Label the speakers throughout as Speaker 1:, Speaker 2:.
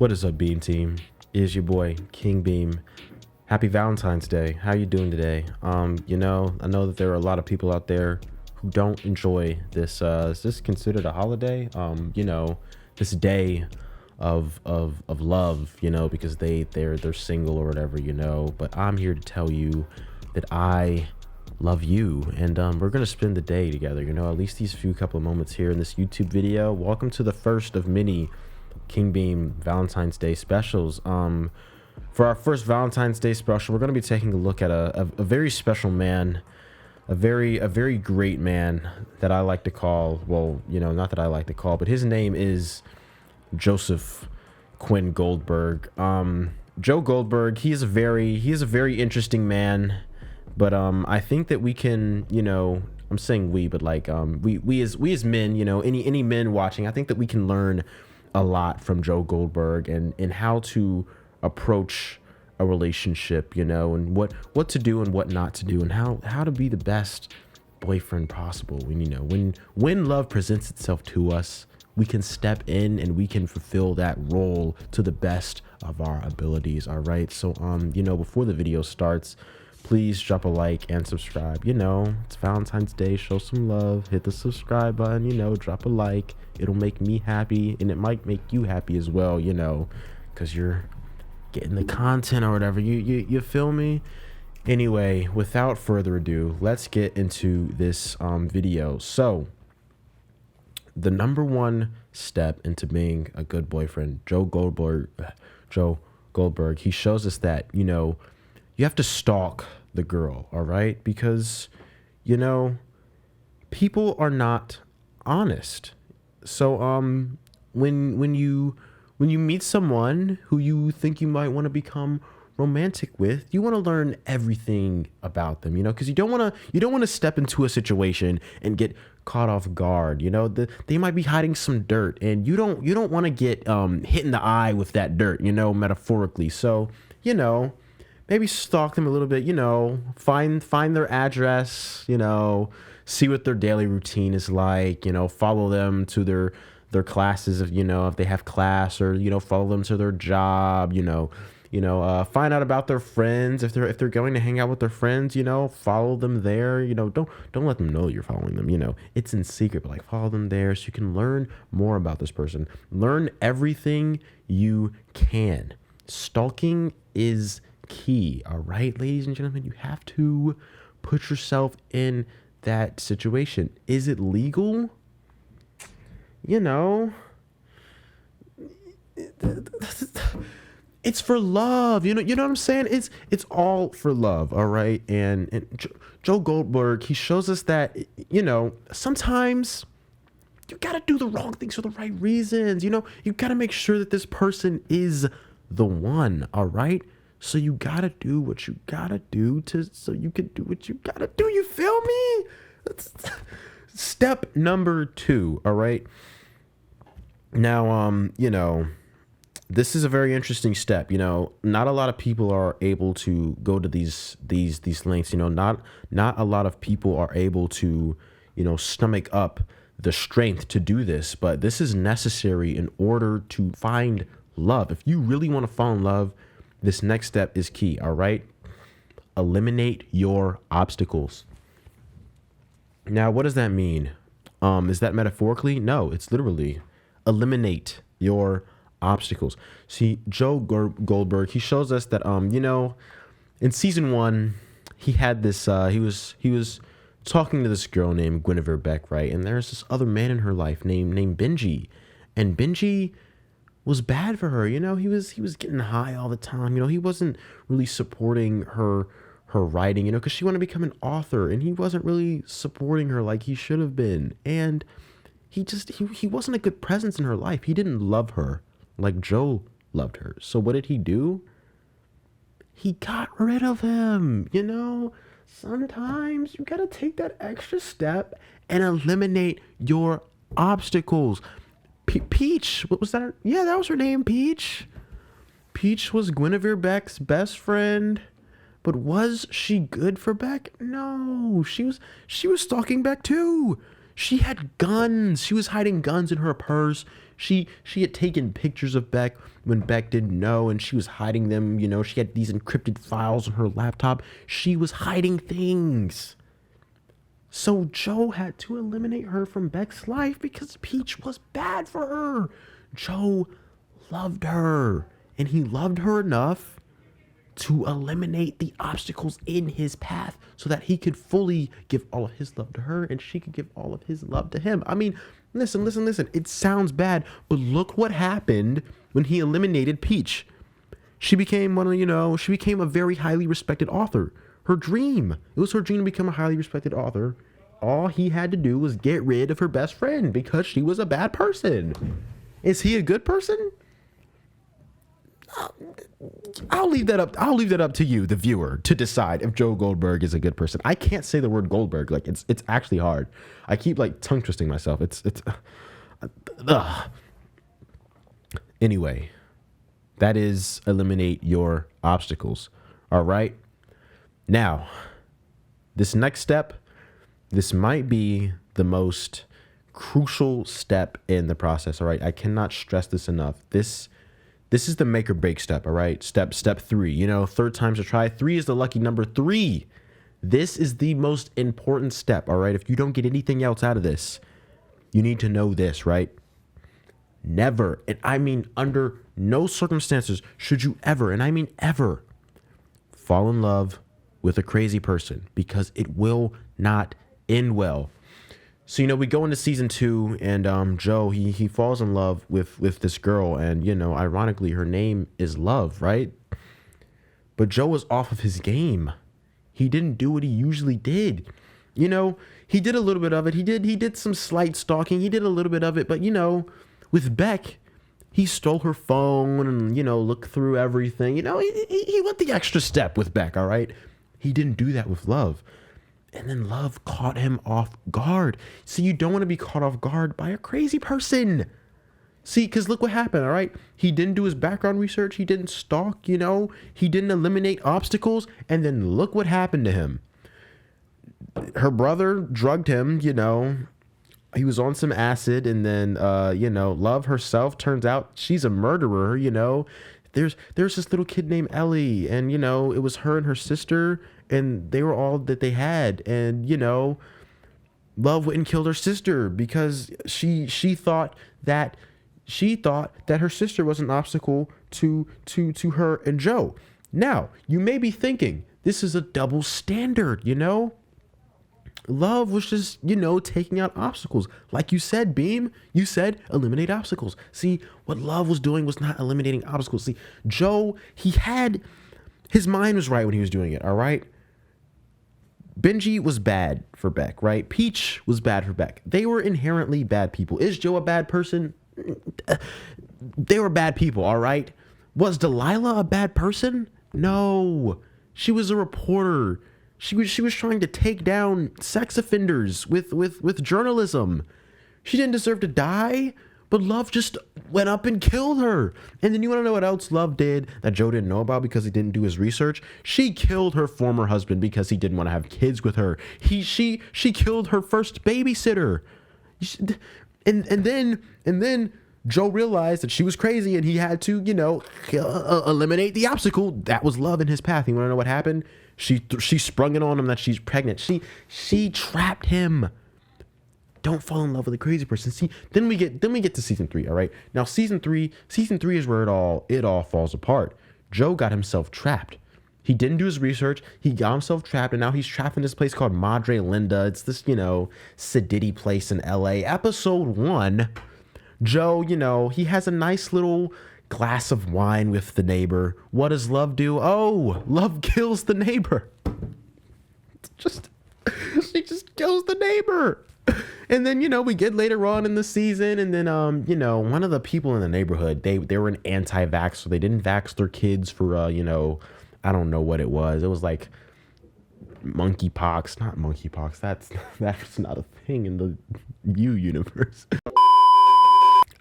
Speaker 1: What is up, Beam Team? It is your boy King Beam. Happy Valentine's Day. How you doing today? I know that there are a lot of people out there who don't enjoy this. Is this considered a holiday? This day of love, because they're single or whatever, But I'm here to tell you that I love you, and we're gonna spend the day together. At least these few couple of moments here in this YouTube video. Welcome to the first of many King Beam Valentine's Day specials. For our first Valentine's Day special, we're going to be taking a look at a very special man, a very great man that I like to call, well, not that I like to call, but his name is Joseph Quinn Goldberg. Joe Goldberg, he is a very interesting man, but I think that we can, I'm saying we, but like we as men, any men watching, I think that we can learn a lot from Joe Goldberg and how to approach a relationship, and what to do and what not to do, and how to be the best boyfriend possible when love presents itself to us. We can step in and we can fulfill that role to the best of our abilities. All right, so before the video starts, please drop a like and subscribe. It's Valentine's Day, show some love, hit the subscribe button, drop a like. It'll make me happy, and it might make you happy as well, because you're getting the content or whatever. You feel me? Anyway, without further ado, let's get into this video. So the number one step into being a good boyfriend, Joe Goldberg, he shows us that, you have to stalk the girl, all right? Because, people are not honest. So when you meet someone who you think you might want to become romantic with, you want to learn everything about them, because you don't want to step into a situation and get caught off guard. They might be hiding some dirt, and you don't want to get hit in the eye with that dirt, metaphorically. So maybe stalk them a little bit, find their address, see what their daily routine is like, follow them to their classes if they have class, or follow them to their job, find out about their friends if they're going to hang out with their friends, follow them there, don't let them know you're following them, it's in secret, but like follow them there so you can learn more about this person. Learn everything you can. Stalking is key, all right, ladies and gentlemen. You have to put yourself in that situation. Is it legal? It's for love. You know what I'm saying? It's all for love, all right? And Joe Goldberg, he shows us that, sometimes you got to do the wrong things for the right reasons. You got to make sure that this person is the one, all right? So you got to do what you got to do so you can do what you got to do. You feel me? That's step number 2, all right? Now, this is a very interesting step. Not a lot of people are able to go to these lengths. Not a lot of people are able to, stomach up the strength to do this. But this is necessary in order to find love. If you really want to fall in love, this next step is key. All right, eliminate your obstacles. Now, what does that mean? Is that metaphorically? No, it's literally eliminate your obstacles. See, Joe Goldberg, he shows us that in season 1, he had this he was talking to this girl named Guinevere Beck, right? And there's this other man in her life named Benji, and Benji was bad for her. He was getting high all the time. He wasn't really supporting her writing, because she wanted to become an author, and he wasn't really supporting her like he should have been. And he wasn't a good presence in her life. He didn't love her like Joe loved her. So what did he do? He got rid of him. Sometimes you gotta take that extra step and eliminate your obstacles. Peach, what was that? Yeah, that was her name, Peach. Peach was Guinevere Beck's best friend. But was she good for Beck? No, she was stalking Beck too. She had guns. She was hiding guns in her purse. She had taken pictures of Beck when Beck didn't know and she was hiding them. You know, she had these encrypted files on her laptop. She was hiding things. So Joe had to eliminate her from Beck's life because Peach was bad for her. Joe loved her, and he loved her enough to eliminate the obstacles in his path so that he could fully give all of his love to her and she could give all of his love to him. I mean, listen. It sounds bad, but look what happened when he eliminated Peach. She became she became a very highly respected author. Her dream. It was her dream to become a highly respected author. All he had to do was get rid of her best friend because she was a bad person. Is he a good person? I'll leave that up. I'll leave that up to you, the viewer, to decide if Joe Goldberg is a good person. I can't say the word Goldberg. Like it's actually hard. I keep like tongue twisting myself. Anyway, that is eliminate your obstacles. All right. Now, this next step, this might be the most crucial step in the process. All right. I cannot stress this enough. This is the make or break step. All right. Step 3, you know, third time's a try. 3 is the lucky number. 3. This is the most important step. All right. If you don't get anything else out of this, you need to know this, right? Never, and I mean under no circumstances should you ever, and I mean ever, fall in love with a crazy person, because it will not end well. So, you know, we go into season 2 and Joe, he falls in love with this girl, and, you know, ironically, her name is Love, right? But Joe was off of his game. He didn't do what he usually did. You know, he did a little bit of it. He did some slight stalking. He did a little bit of it. But, you know, with Beck, he stole her phone and, you know, looked through everything. You know, he went the extra step with Beck, all right? He didn't do that with Love. And then Love caught him off guard. See, you don't want to be caught off guard by a crazy person. See, because look what happened, all right? He didn't do his background research. He didn't stalk, you know. He didn't eliminate obstacles. And then look what happened to him. Her brother drugged him, you know. He was on some acid, and then, you know, Love herself, turns out she's a murderer, you know. There's this little kid named Ellie, and, you know, it was her and her sister, and they were all that they had. And, you know, Love went and killed her sister because she thought that her sister was an obstacle to her and Joe. Now, you may be thinking, this is a double standard, you know? Love was just, you know, taking out obstacles. Like you said, Beam, you said eliminate obstacles. See, what Love was doing was not eliminating obstacles. See, Joe, his mind was right when he was doing it, all right? Benji was bad for Beck, right? Peach was bad for Beck. They were inherently bad people. Is Joe a bad person? They were bad people, all right? Was Delilah a bad person? No. She was a reporter. She was trying to take down sex offenders with journalism. She didn't deserve to die, but Love just went up and killed her. And then you want to know what else Love did that Joe didn't know about because he didn't do his research? She killed her former husband because he didn't want to have kids with her. She killed her first babysitter. And then Joe realized that she was crazy and he had to, you know, eliminate the obstacle. That was Love in his path. You want to know what happened? She sprung it on him that she's pregnant. She trapped him. Don't fall in love with a crazy person. See, then we get to season 3, all right? Now season 3 is where it all falls apart. Joe got himself trapped. He didn't do his research. He got himself trapped, and now he's trapped in this place called Madre Linda. It's this, you know, sedity place in LA. Episode 1, Joe, you know, he has a nice little glass of wine with the neighbor. What does Love do? Oh, Love kills the neighbor. She just kills the neighbor. And then, you know, we get later on in the season, and then, you know, one of the people in the neighborhood, they were an anti-vax, so they didn't vax their kids for, you know, I don't know what it was. It was like monkeypox, not monkeypox. That's not a thing in the universe.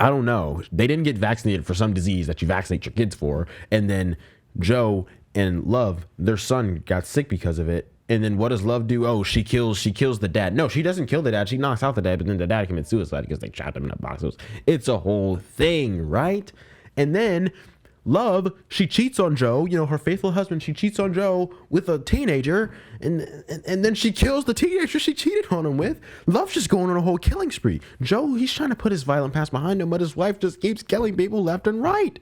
Speaker 1: I don't know. They didn't get vaccinated for some disease that you vaccinate your kids for. And then Joe and Love, their son, got sick because of it. And then what does Love do? Oh, she kills the dad. No, she doesn't kill the dad. She knocks out the dad, but then the dad commits suicide because they trapped him in a box. It's a whole thing, right? And then Love, she cheats on Joe, you know, her faithful husband. She cheats on Joe with a teenager, and then she kills the teenager she cheated on him with. Love's just going on a whole killing spree. Joe, he's trying to put his violent past behind him, but his wife just keeps killing people left and right.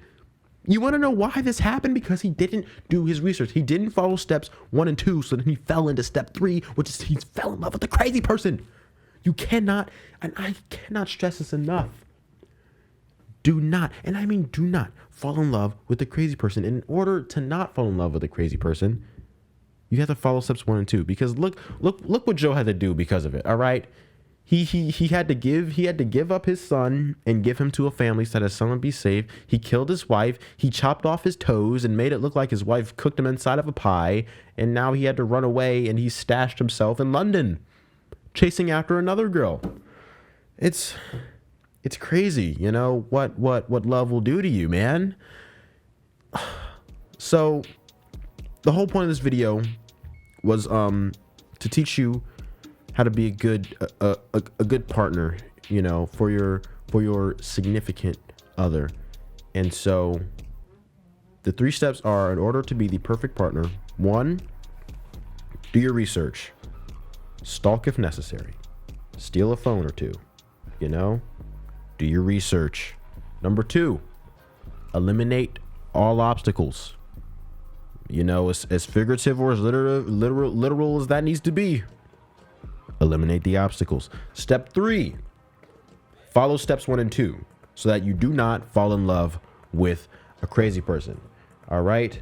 Speaker 1: You want to know why this happened? Because he didn't do his research. He didn't follow steps 1 and 2, so then he fell into step 3, which is he fell in love with a crazy person. You cannot, and I cannot stress this enough. Do not, and I mean do not, fall in love with a crazy person. And in order to not fall in love with a crazy person, you have to follow steps 1 and 2. Because look what Joe had to do because of it. All right, he had to give up his son and give him to a family so that his son would be safe. He killed his wife. He chopped off his toes and made it look like his wife cooked him inside of a pie. And now he had to run away, and he stashed himself in London, chasing after another girl. It's crazy, you know, what love will do to you, man. So the whole point of this video was to teach you how to be a good partner, you know, for your significant other. And so the 3 steps are, in order to be the perfect partner: 1, do your research. Stalk if necessary. Steal a phone or 2, you know. Do your research. Number 2, eliminate all obstacles. You know, as figurative or as literal as that needs to be. Eliminate the obstacles. Step 3, follow steps 1 and 2 so that you do not fall in love with a crazy person. All right.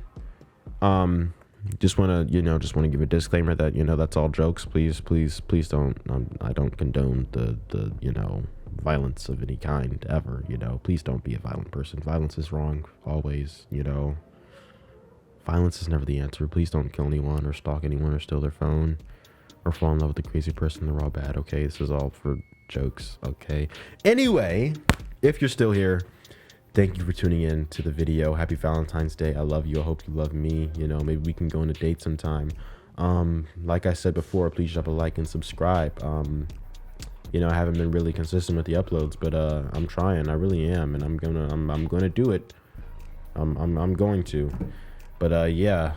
Speaker 1: Just want to give a disclaimer that, you know, that's all jokes. Please don't. I don't condone the you know, violence of any kind ever. You know, please don't be a violent person. Violence is wrong always. You know, violence is never the answer. Please don't kill anyone or stalk anyone or steal their phone or fall in love with a crazy person. They're all bad. Okay, this is all for jokes. Okay. Anyway, if you're still here, thank you for tuning in to the video. Happy Valentine's Day. I love you. I hope you love me. You know, maybe we can go on a date sometime. Like I said before, please drop a like and subscribe. You know, I haven't been really consistent with the uploads, but I'm trying. I really am, and I'm gonna do it. I'm going to. But yeah,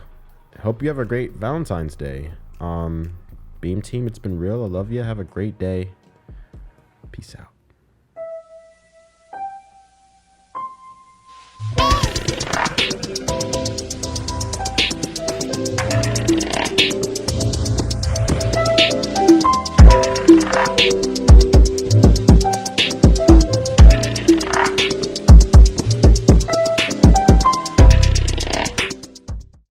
Speaker 1: hope you have a great Valentine's Day. Beam team, it's been real. I love you. Have a great day. Peace out.